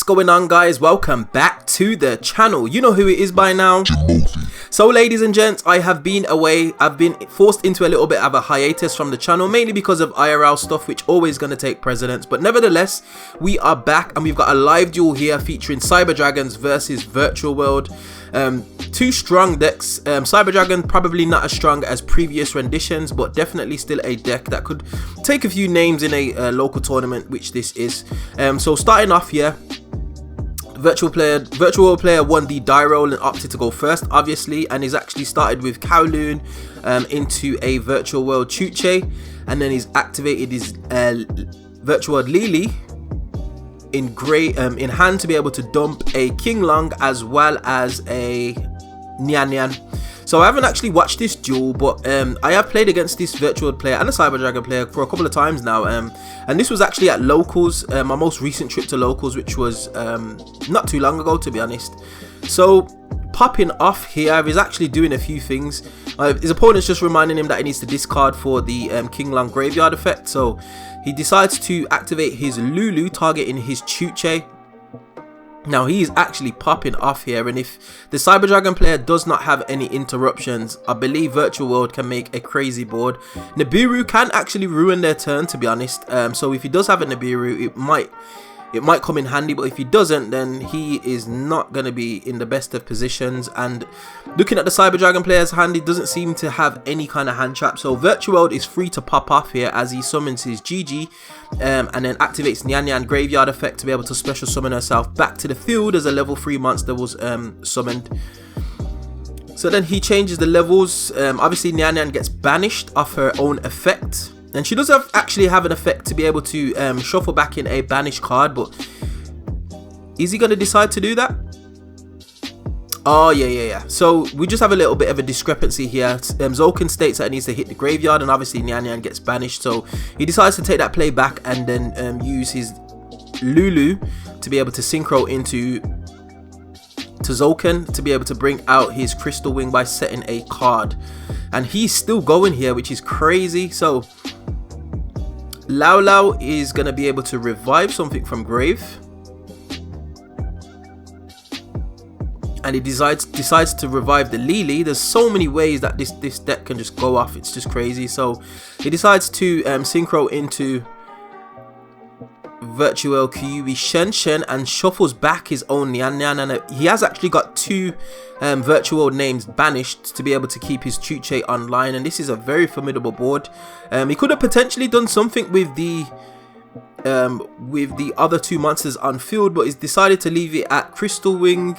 going on, guys? Welcome back to the channel. You know who it is by now, Jimothy. So ladies and gents, I have been away. I've been forced into a little bit of a hiatus from the channel, mainly because of IRL stuff, which always going to take precedence. But nevertheless, we are back and we've got a live duel here featuring Cyber Dragons versus Virtual World. Two strong decks. Cyber Dragon probably not as strong as previous renditions, but definitely still a deck that could take a few names in a local tournament, which this is. So starting off here, Virtual World player won the die roll and opted to go first, obviously, and he's actually started with Kowloon into a Virtual World Chuche, and then he's activated his Virtual World Lily in grey in hand to be able to dump a King Long as well as a Nyan Nyan. So I haven't actually watched this duel, but I have played against this Virtual player and a Cyber Dragon player for a couple of times now, and this was actually at locals, my most recent trip to locals, which was not too long ago, to be honest. So popping off here, he's actually doing a few things. His opponent's just reminding him that he needs to discard for the King Long graveyard effect, so he decides to activate his Lulu, targeting his Chuche. Now he's actually popping off here, and if the Cyber Dragon player does not have any interruptions, I believe Virtual World can make a crazy board. Nibiru can actually ruin their turn, to be honest. So if he does have a Nibiru, it might come in handy, but if he doesn't, then he is not going to be in the best of positions. And looking at the Cyber Dragon player's hand, he doesn't seem to have any kind of hand trap, so Virtual World is free to pop off here as he summons his GG and then activates Nyan Nyan graveyard effect to be able to special summon herself back to the field as a level 3 monster was summoned. So then he changes the levels. Obviously Nyan Nyan gets banished off her own effect, and she does actually have an effect to be able to shuffle back in a banished card, but is he going to decide to do that? Oh, yeah. So we just have a little bit of a discrepancy here. Zolkin states that it needs to hit the graveyard, and obviously Nyan Nyan gets banished, so he decides to take that play back and then use his Lulu to be able to synchro into Zolkin to be able to bring out his Crystal Wing by setting a card. And he's still going here, which is crazy. So Lao Lao is going to be able to revive something from grave, and he decides to revive the Lily. There's so many ways that this deck can just go off, it's just crazy. So he decides to synchro into Virtual Kyuubi Shen and shuffles back his own Nyan Nyan, and he has actually got two Virtual names banished to be able to keep his Chuche online, and this is a very formidable board. He could have potentially done something with the other two monsters on field, but he's decided to leave it at Crystal Wing,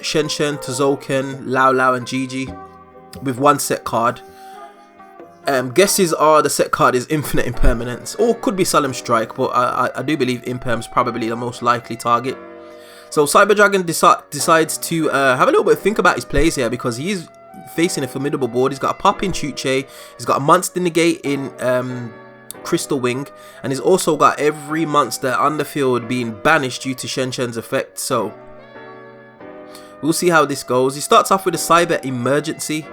Shen Tozouken, Lao Lao and Gigi with one set card. Guesses are the set card is Infinite Impermanence, or could be Solemn Strike, but I do believe Imperm's probably the most likely target. So Cyber Dragon decides to have a little bit of think about his plays here, because he is facing a formidable board. He's got a pop in Chuche, he's got a monster negate in Crystal Wing, and he's also got every monster on the field being banished due to Shen's effect. So we'll see how this goes. He starts off with a Cyber Emergency.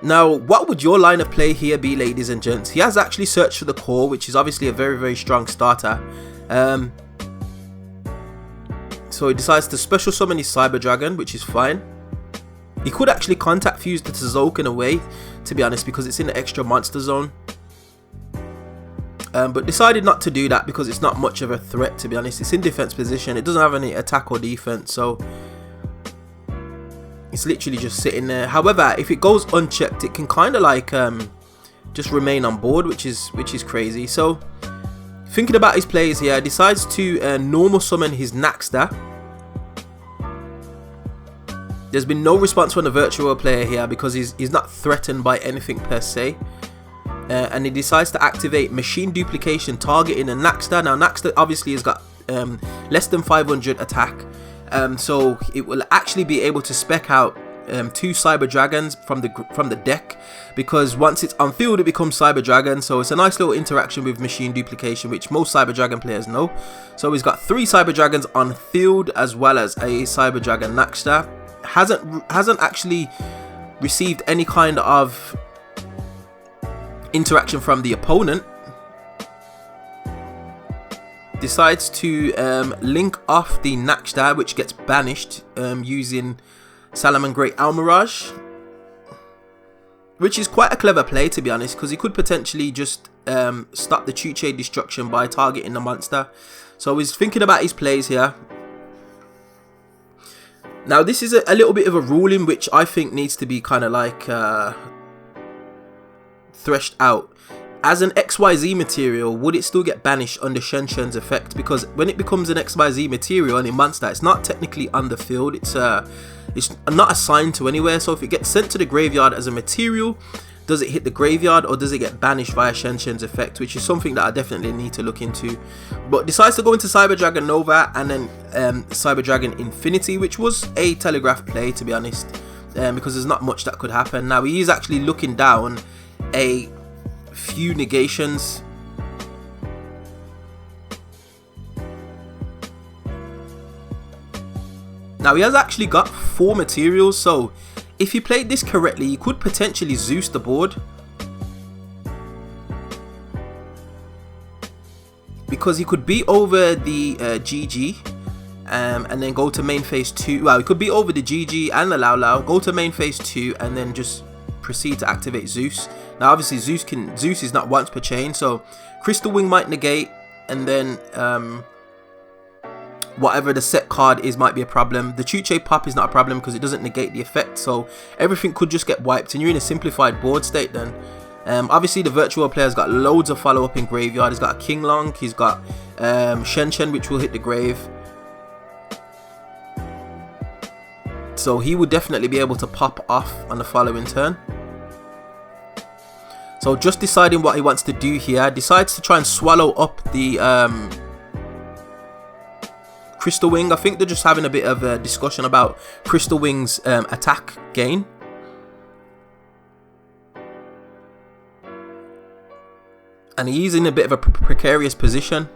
Now, what would your line of play here be, ladies and gents? He has actually searched for the core, which is obviously a very, very strong starter. So he decides to special summon his Cyber Dragon, which is fine. He could actually contact fuse the Tozouken away, to be honest, because it's in the extra monster zone. But decided not to do that because it's not much of a threat, to be honest. It's in defense position, it doesn't have any attack or defense, so it's literally just sitting there. However, if it goes unchecked, it can kind of like just remain on board, which is crazy. So thinking about his plays here, decides to normal summon his Naxta. There's been no response from the Virtual player here because he's not threatened by anything per se. And he decides to activate Machine Duplication, targeting a Naxta. Now Naxta obviously has got less than 500 attack. So it will actually be able to spec out two Cyber Dragons from the deck, because once it's on field it becomes Cyber Dragon. So it's a nice little interaction with Machine Duplication, which most Cyber Dragon players know. So he's got 3 Cyber Dragons on field as well as a Cyber Dragon Naxta. Hasn't actually received any kind of interaction from the opponent. decides to link off the Nakshtar, which gets banished using Salaman Great Almiraj, which is quite a clever play, to be honest, because he could potentially just stop the Chuche destruction by targeting the monster. So he's thinking about his plays here. Now this is a little bit of a ruling which I think needs to be kind of like threshed out. As an XYZ material, would it still get banished under Shen Shen's effect? Because when it becomes an XYZ material and a monster, it's not technically on the field. It's not assigned to anywhere. So if it gets sent to the graveyard as a material, does it hit the graveyard or does it get banished via Shen Shen's effect? Which is something that I definitely need to look into. But decides to go into Cyber Dragon Nova and then Cyber Dragon Infinity, which was a telegraph play, to be honest, because there's not much that could happen. Now he is actually looking down a few negations. Now he has actually got 4 materials, so if he played this correctly, he could potentially Zeus the board, because he could beat over the GG and then go to main phase 2. Well, he could beat over the GG and the Lao Lao, go to main phase 2 and then just proceed to activate Zeus. Now obviously Zeus is not once per chain, so Crystal Wing might negate, and then whatever the set card is might be a problem. The Chuche Pop is not a problem because it doesn't negate the effect, so everything could just get wiped and you're in a simplified board state then. Obviously the virtual player's got loads of follow up in graveyard. He's got a King Long, he's got Shen Shen, which will hit the grave, so he would definitely be able to pop off on the following turn. So just deciding what he wants to do here, decides to try and swallow up the Crystal Wing. I think they're just having a bit of a discussion about Crystal Wing's attack gain. And he's in a bit of a precarious position.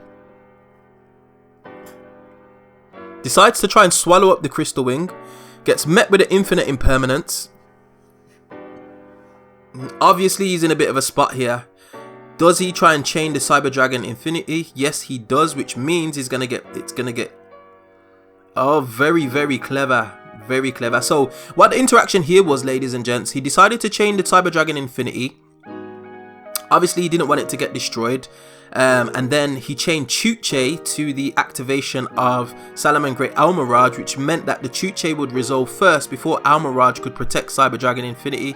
Decides to try and swallow up the Crystal Wing. Gets met with an infinite impermanence. Obviously he's in a bit of a spot here. Does he try and chain the Cyber Dragon Infinity? Yes he does, which means he's gonna get, oh, very, very clever, very clever. So what the interaction here was, ladies and gents, he decided to chain the Cyber Dragon Infinity. Obviously he didn't want it to get destroyed, and then he chained Chuche to the activation of Salaman Great Almiraj, which meant that the Chuche would resolve first before Almiraj could protect Cyber Dragon Infinity.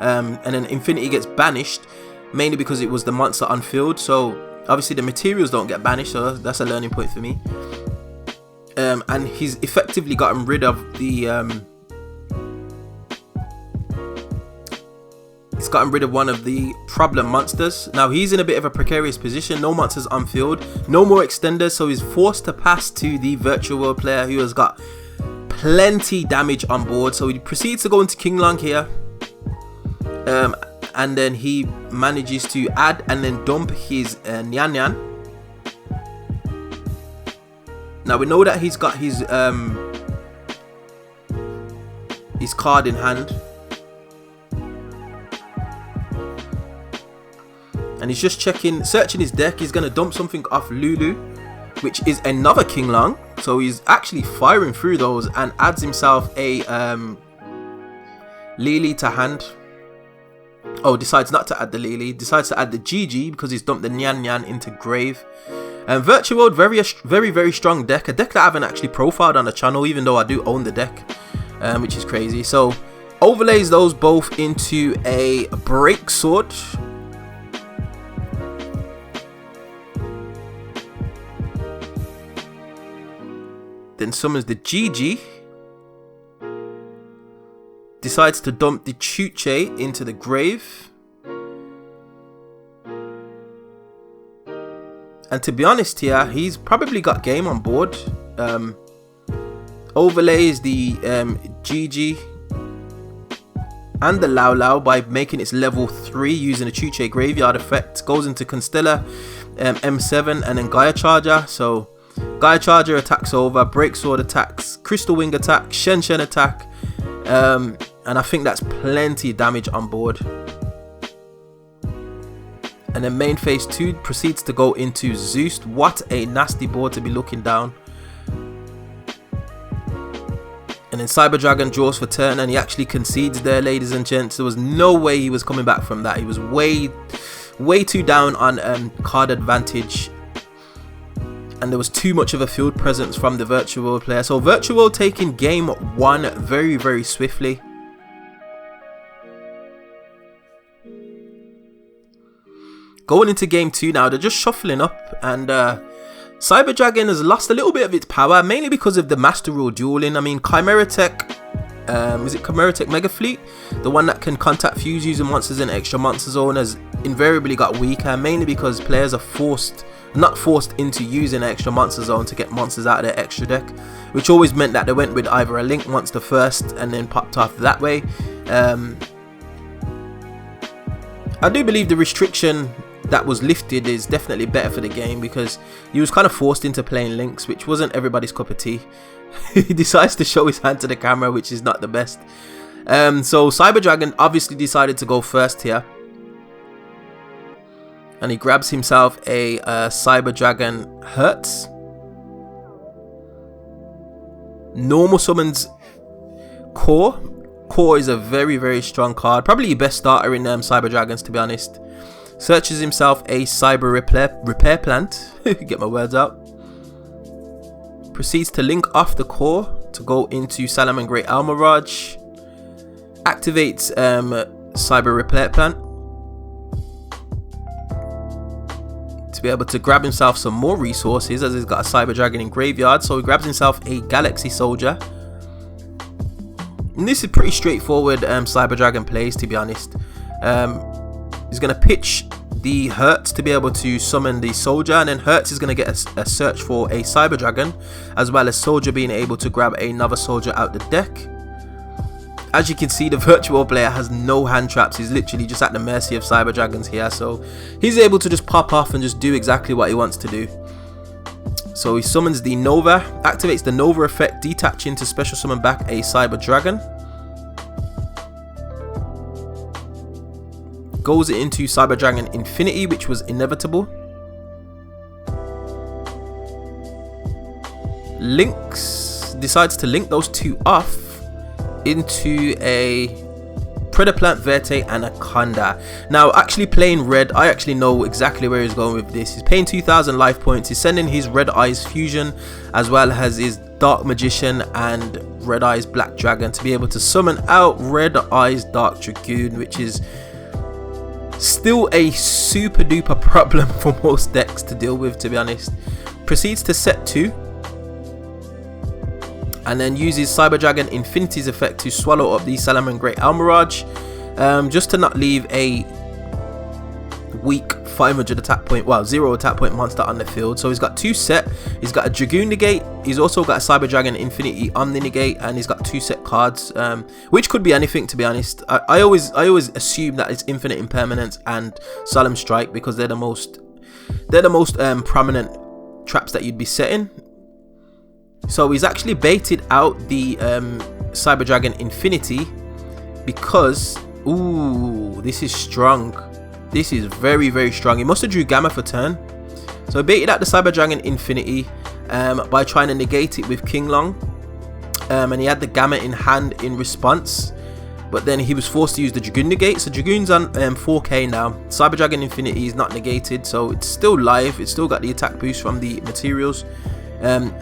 And then Infinity gets banished, mainly because it was the monster on field. So obviously the materials don't get banished, so that's a learning point for me. And he's effectively gotten rid of the he's gotten rid of one of the problem monsters. Now he's in a bit of a precarious position. No monsters on field, no more extenders, so he's forced to pass to the virtual world player who has got plenty damage on board. So he proceeds to go into King Long here. And then he manages to add and then dump his Nyan Nyan. Now we know that he's got his card in hand, and he's just searching his deck. He's gonna dump something off Lulu, which is another King Long. So he's actually firing through those and adds himself a Lily to hand. Oh, decides not to add the Lily, decides to add the GG because he's dumped the Nyan Nyan into grave. And Virtual World, very, very strong deck. A deck that I haven't actually profiled on the channel, even though I do own the deck, which is crazy. So overlays those both into a Break Sword. Then summons the GG. Decides to dump the Chuche into the grave. And to be honest here, he's probably got game on board. Overlays the GG and the Lao Lao by making its level 3 using a Chuche graveyard effect. Goes into Constellar, M7 and then Gaia Charger. So Gaia Charger attacks over, Break Sword attacks, Crystal Wing attack, Shen Shen attack. And I think that's plenty of damage on board. And then main phase 2 proceeds to go into Zeus. What a nasty board to be looking down. And then Cyber Dragon draws for turn, and he actually concedes there, ladies and gents. There was no way he was coming back from that. He was way too down on card advantage. And there was too much of a field presence from the Virtual World player. So Virtual World taking game 1 very, very swiftly. Going into game 2 now, they're just shuffling up, and Cyber Dragon has lost a little bit of its power, mainly because of the Master Rule dueling. I mean, Chimera Tech, is it Chimera Tech Mega Fleet? The one that can contact fuse using monsters in extra monster zone has invariably got weaker, mainly because players are not forced into using extra monster zone to get monsters out of their extra deck, which always meant that they went with either a Link monster first and then popped off that way. I do believe the restriction that was lifted is definitely better for the game, because he was kind of forced into playing Links, which wasn't everybody's cup of tea. He decides to show his hand to the camera, which is not the best. So Cyber Dragon obviously decided to go first here, and he grabs himself a Cyber Dragon Hertz. Normal summons Core. Core is a very, very strong card, probably your best starter in Cyber Dragons, to be honest. Searches himself a Cyber Repair Plant. Get my words out. Proceeds to link off the Core to go into Salaman Great Almirage. Activates Cyber Repair Plant to be able to grab himself some more resources, as he's got a Cyber Dragon in graveyard. So he grabs himself a Galaxy Soldier. And this is pretty straightforward Cyber Dragon plays, to be honest. He's going to pitch the Hertz to be able to summon the Soldier, and then Hertz is going to get a search for a Cyber Dragon, as well as Soldier being able to grab another Soldier out the deck. As you can see, the Virtual player has no hand traps. He's literally just at the mercy of Cyber Dragons here, so he's able to just pop off and just do exactly what he wants to do. So he summons the Nova, activates the Nova effect, detaching to special summon back a Cyber Dragon. Goes into Cyber Dragon Infinity, which was inevitable. Decides to link those two off into a Predaplant, Verte, Anaconda. Now, actually playing red, I actually know exactly where he's going with this. He's paying 2,000 life points. He's sending his Red Eyes Fusion, as well as his Dark Magician and Red Eyes Black Dragon, to be able to summon out Red Eyes Dark Dragoon, which is still a super duper problem for most decks to deal with, to be honest. Proceeds to set 2, and then uses Cyber Dragon Infinity's effect to swallow up the Salaman Great Almirage, just to not leave a weak 500 attack point, well, 0 attack point monster on the field. So he's got 2 set. He's got a Dragoon negate. He's also got a Cyber Dragon Infinity Omni negate, and he's got 2 set cards, which could be anything, to be honest. I always assume that it's Infinite Impermanence and Solemn Strike, because they're the most prominent traps that you'd be setting. So he's actually baited out the Cyber Dragon Infinity, because ooh, this is strong. This is very, very strong. He must have drew Gamma for turn. So he baited out the Cyber Dragon Infinity by trying to negate it with King Long. And he had the Gamma in hand in response. But then he was forced to use the Dragoon negate. So Dragoon's on 4k now. Cyber Dragon Infinity is not negated, so it's still live. It's still got the attack boost from the materials. And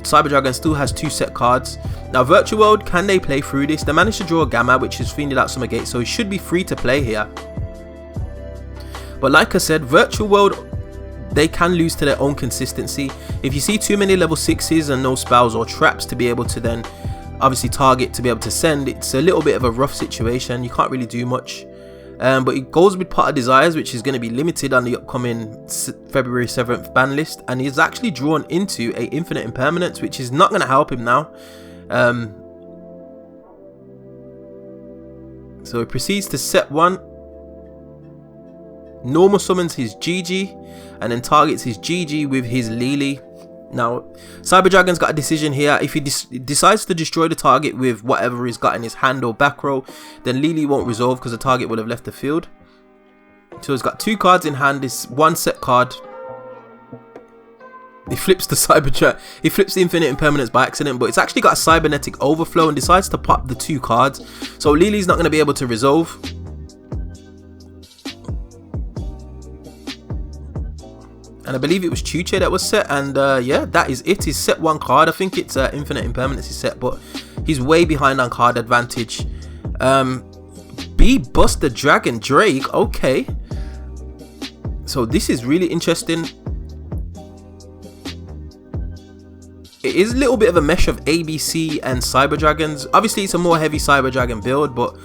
Cyber Dragon still has 2 set cards. Now Virtual World, can they play through this? They managed to draw a Gamma, which has fiended out some negate, so he should be free to play here. But like I said, Virtual World, they can lose to their own consistency. If you see too many level 6s and no spells or traps to be able to then obviously target to be able to send, it's a little bit of a rough situation. You can't really do much. But it goes with Pot of Desires, which is going to be limited on the upcoming February 7th ban list. And he's actually drawn into a Infinite Impermanence, which is not going to help him now. So he proceeds to set 1. Normal summons his GG, and then targets his GG with his Lily. Now, Cyber Dragon's got a decision here. If he decides to destroy the target with whatever he's got in his hand or back row, then Lily won't resolve because the target will have left the field. So he's got 2 cards in hand. This one set card. He flips the he flips the Infinite Impermanence by accident, but it's actually got a Cybernetic Overflow and decides to pop the 2 cards. So Lily's not going to be able to resolve. And I believe it was Chuche that was set, and yeah, that is it. He's set 1 card. I think it's Infinite Impermanence is set, but he's way behind on card advantage. B Buster Dragon Drake, okay. So this is really interesting. It is a little bit of a mesh of ABC and Cyber Dragons. Obviously it's a more heavy Cyber Dragon build, but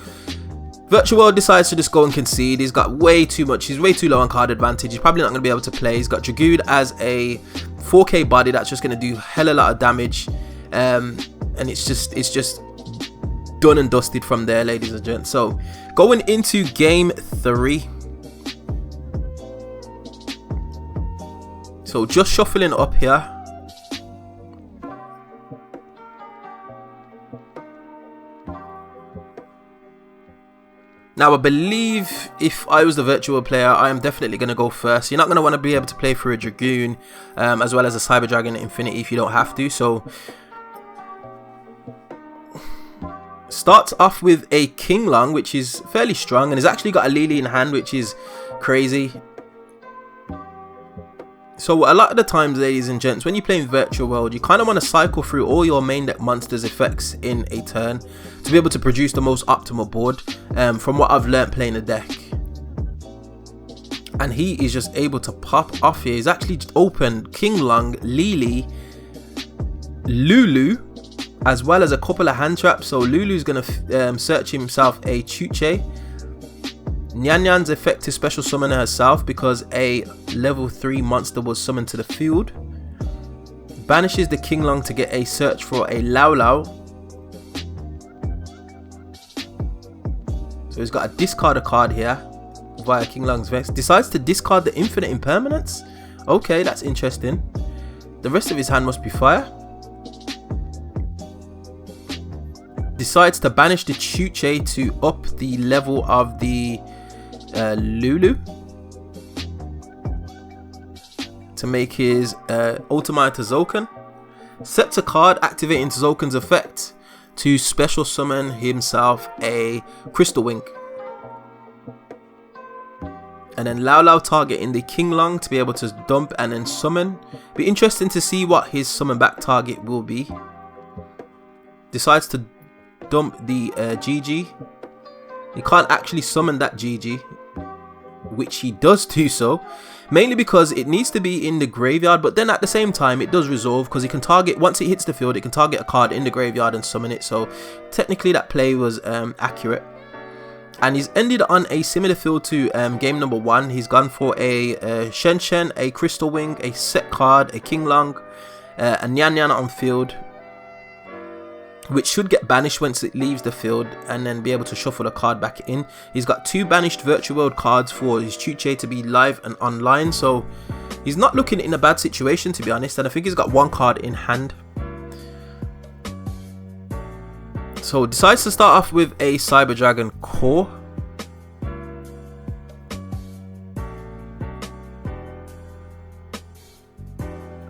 Virtual World decides to just go and concede. He's got way too much. He's way too low on card advantage. He's probably not going to be able to play. He's got Dragoon as a 4k body that's just going to do hella lot of damage. And it's just done and dusted from there, ladies and gents. So going into game 3. So just shuffling up here. Now I believe if I was the virtual player, I am definitely going to go first. You're not going to want to be able to play through a Dragoon as well as a Cyber Dragon Infinity if you don't have to. So starts off with a King Long, which is fairly strong, and has actually got a Lily in hand, which is crazy. So a lot of the times, ladies and gents, when you're playing Virtual World, you kind of want to cycle through all your main deck monsters effects in a turn to be able to produce the most optimal board, from what I've learned playing the deck. And he is just able to pop off here. He's actually just opened King Long, Lily, Lulu, as well as a couple of hand traps. So Lulu's going to search himself a Chuche. Nyan Nyan's effect to special summon herself because a level 3 monster was summoned to the field. Banishes the King Long to get a search for a Lao Lao. So he's got to discard a card here via King Long's Vex. Decides to discard the Infinite Impermanence. Okay, that's interesting. The rest of his hand must be fire. Decides to banish the Chuche to up the level of the Lulu to make his Ultimate Tozoken. Sets a card activating Tozoken's effect to special summon himself a Crystal Wing. And then Lao Lao targeting the King Long to be able to dump and then summon. Be interesting to see what his summon back target will be. Decides to dump the GG. He can't actually summon that GG, which he does do so, mainly because it needs to be in the graveyard, but then at the same time it does resolve because he can target, once it hits the field, it can target a card in the graveyard and summon it. So technically that play was accurate. And he's ended on a similar field to game number 1. He's gone for a Shen Shen, a Crystal Wing, a set card, a King Long, a Nyan Nyan on field, which should get banished once it leaves the field, and then be able to shuffle a card back in. He's got 2 banished Virtual World cards for his Chuche to be live and online, so he's not looking in a bad situation, to be honest. And I think he's got 1 card in hand. So decides to start off with a Cyber Dragon Core.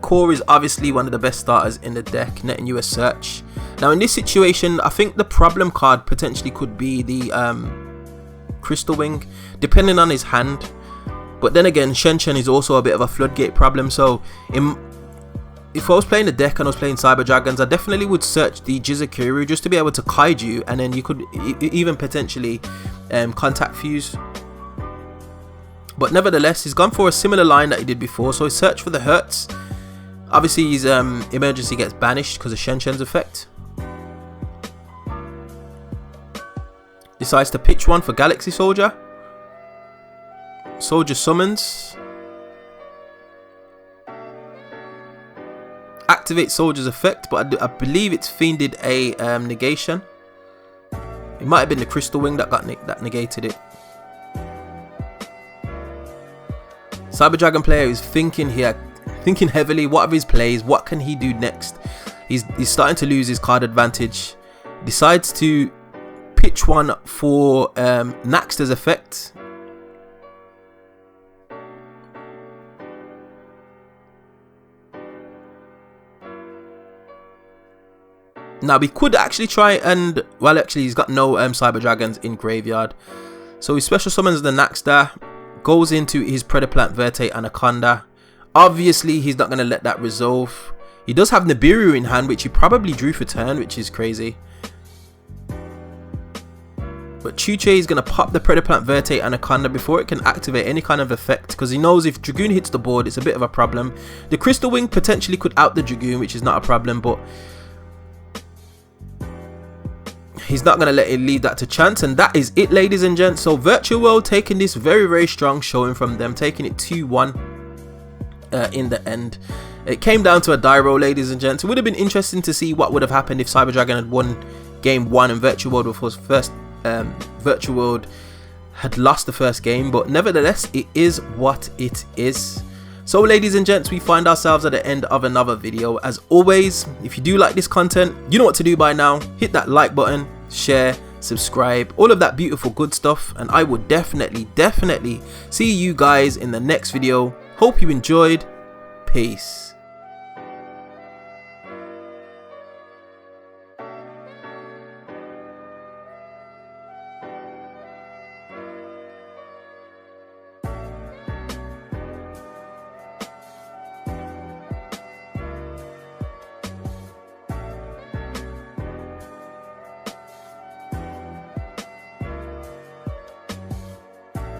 Core is obviously one of the best starters in the deck, netting you a search. Now in this situation, I think the problem card potentially could be the Crystal Wing, depending on his hand. But then again, Shen Shen is also a bit of a floodgate problem. So if I was playing the deck and I was playing Cyber Dragons, I definitely would search the Jizakuru just to be able to Kaiju, and then you could even potentially contact Fuse. But nevertheless, he's gone for a similar line that he did before. So he searched for the Hertz. Obviously his emergency gets banished because of Shen Shen's effect. Decides to pitch one for Galaxy Soldier. Soldier summons. Activate Soldier's effect, but I believe it's fiended a negation. It might have been the Crystal Wing that got negated it. Cyber Dragon player is thinking here, thinking heavily. What of his plays? What can he do next? He's starting to lose his card advantage. Decides to pitch one for Naxter's effect. Now we could actually try and, well, actually he's got no Cyber Dragons in graveyard, so he special summons the Naxta, goes into his Predaplant Verte Anaconda. Obviously he's not going to let that resolve. He does have Nibiru in hand, which he probably drew for turn, which is crazy. But Chuche is going to pop the Predaplant Verte Anaconda before it can activate any kind of effect, because he knows if Dragoon hits the board, it's a bit of a problem. The Crystal Wing potentially could out the Dragoon, which is not a problem, but he's not going to let it leave that to chance. And that is it, ladies and gents. So Virtual World taking this very, very strong showing from them, taking it 2-1 in the end. It came down to a die roll, ladies and gents. It would have been interesting to see what would have happened if Cyber Dragon had won game 1 and Virtual World was first. Virtual World had lost the first game, but nevertheless it is what it is. So ladies and gents, we find ourselves at the end of another video. As always, if you do like this content, you know what to do by now. Hit that like button, share, subscribe, all of that beautiful good stuff, and I will definitely see you guys in the next video. Hope you enjoyed. Peace.